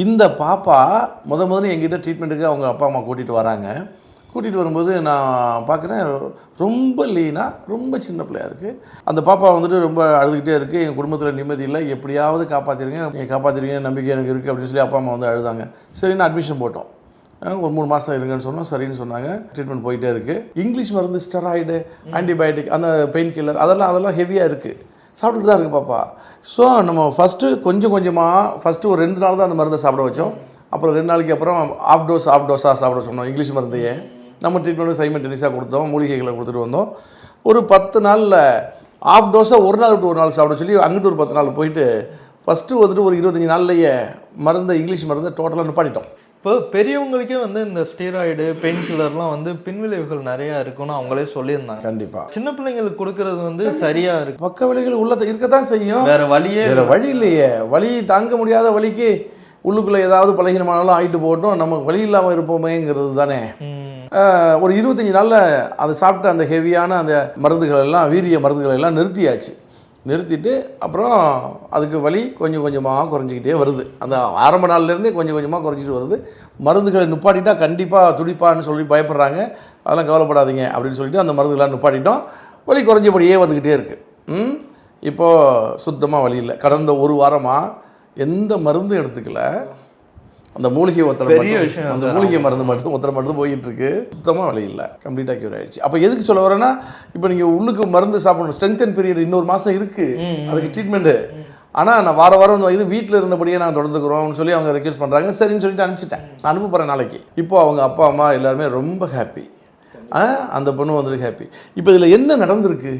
இந்த பாப்பா முதல்ல எங்கிட்ட ட்ரீட்மெண்ட்டுக்கு அவங்க அப்பா அம்மா கூட்டிகிட்டு வராங்க. கூட்டிகிட்டு வரும்போது நான் பார்க்குறேன், ரொம்ப லீனாக ரொம்ப சின்ன பிள்ளையாக இருக்குது. அந்த பாப்பா வந்துட்டு ரொம்ப அழுதுகிட்டே இருக்குது. எங்கள் குடும்பத்தில் நிம்மதி இல்லை, எப்படியாவது காப்பாற்றிருங்க, நீங்கள் காப்பாற்றிருங்க, நம்பிக்கை எனக்கு இருக்குது அப்படின்னு சொல்லி அப்பா அம்மா வந்து அழுதாங்க. சரின்னு அட்மிஷன் போட்டோம். ஒரு 3 மாதம் இருங்கன்னு சொன்னோம். சரின்னு சொன்னாங்க. ட்ரீட்மெண்ட் போயிட்டே இருக்குது. இங்கிலீஷ் மருந்து, ஸ்டெராய்டு, ஆன்டிபயோட்டிக், அந்த பெயின் கில்லர் அதெல்லாம் ஹெவியாக இருக்குது. சாப்பிட்டுட்டு தான் இருக்குது பாப்பா. ஸோ நம்ம கொஞ்சம் கொஞ்சமாக ஃபஸ்ட்டு ஒரு 2 நாள் தான் அந்த மருந்தை சாப்பிட வச்சோம். அப்புறம் 2 நாளைக்கு அப்புறம் ஆஃப் டோஸாக சாப்பிட சொன்னோம். இங்கிலீஷ் மருந்தையே நம்ம ட்ரீட்மெண்ட்டு சைமல்டேனியஸாக கொடுத்தோம். மூலிகைகளை கொடுத்துட்டு வந்தோம். ஒரு 10 நாளில் ஆஃப் டோஸாக ஒரு நாள் விட்டு ஒரு நாள் சாப்பிட சொல்லி அங்கிட்டு ஒரு 10 நாள் போயிட்டு ஃபஸ்ட்டு வந்துட்டு ஒரு 25 நாள்லேயே இங்கிலீஷ் மருந்தை டோட்டலாக நிப்பாட்டிட்டோம். இப்போ பெரியவங்களுக்கே இந்த ஸ்டீராய்டு, பெயின் கில்லர்லாம் பின்விளைவுகள் நிறையா இருக்குன்னு அவங்களே சொல்லியிருந்தாங்க. கண்டிப்பாக சின்ன பிள்ளைங்களுக்கு கொடுக்கறது சரியாக இருக்கு. பக்க விளைவுகள் உள்ள இருக்கத்தான் செய்யும். வேறு வழி இல்லையே. வலி தாங்க முடியாத வலிக்கு உள்ளுக்குள்ளே ஏதாவது பலகீனமானாலும் ஆகிட்டு போட்டோம், நம்ம வலி இல்லாமல் இருப்போமேங்கிறது தானே. ஒரு 25 நாளில் அதை சாப்பிட்டு அந்த ஹெவியான அந்த வீரிய மருந்துகள் எல்லாம் நிறுத்திட்டு அப்புறம் அதுக்கு வலி கொஞ்சம் கொஞ்சமாக குறைஞ்சிக்கிட்டே வருது. அந்த ஆரம்ப நாள்லேருந்தே கொஞ்சம் கொஞ்சமாக குறைஞ்சிட்டு வருது. மருந்துகளை நிப்பாட்டிட்டா கண்டிப்பாக துடிப்பான்னு சொல்லி பயப்படுறாங்க. அதெல்லாம் கவலைப்படாதீங்க அப்படின்னு சொல்லிட்டு அந்த மருந்துகளாக நிப்பாட்டிட்டோம். வலி குறைஞ்சபடியே வந்துக்கிட்டே இருக்குது. இப்போது சுத்தமாக வலி இல்லை. கடந்த ஒரு வாரமாக எந்த மருந்தும் எடுத்துக்கல. அந்த மூலிகை மூலிகை மருந்து மட்டும் போயிட்டு இருக்கு. சுத்தமாக வலி இல்லை. கம்ப்ளீட்டாக க்யூர் ஆயிடுச்சு. அப்போ எதுக்கு சொல்ல வரேன்னா, இப்போ நீங்கள் உள்ளுக்கு மருந்து சாப்பிடணும். ஸ்ட்ரென்தன் பீரியட் இன்னொரு மாதம் இருக்குது அதுக்கு ட்ரீட்மெண்ட்டு. ஆனால் நான் வாரம் இது வீட்டில் இருந்தபடியே நாங்கள் தொடர்ந்துக்கிறோம்னு சொல்லி அவங்க ரெக்வெஸ்ட் பண்ணுறாங்க. சரின்னு சொல்லிட்டு அனுப்பிச்சிட்டேன். நான் அனுப்ப போகிறேன் நாளைக்கு. இப்போ அவங்க அப்பா அம்மா எல்லாருமே ரொம்ப ஹாப்பி. அந்த பொண்ணு வந்துட்டு ஹாப்பி. இப்போ இதில் என்ன நடந்திருக்கு?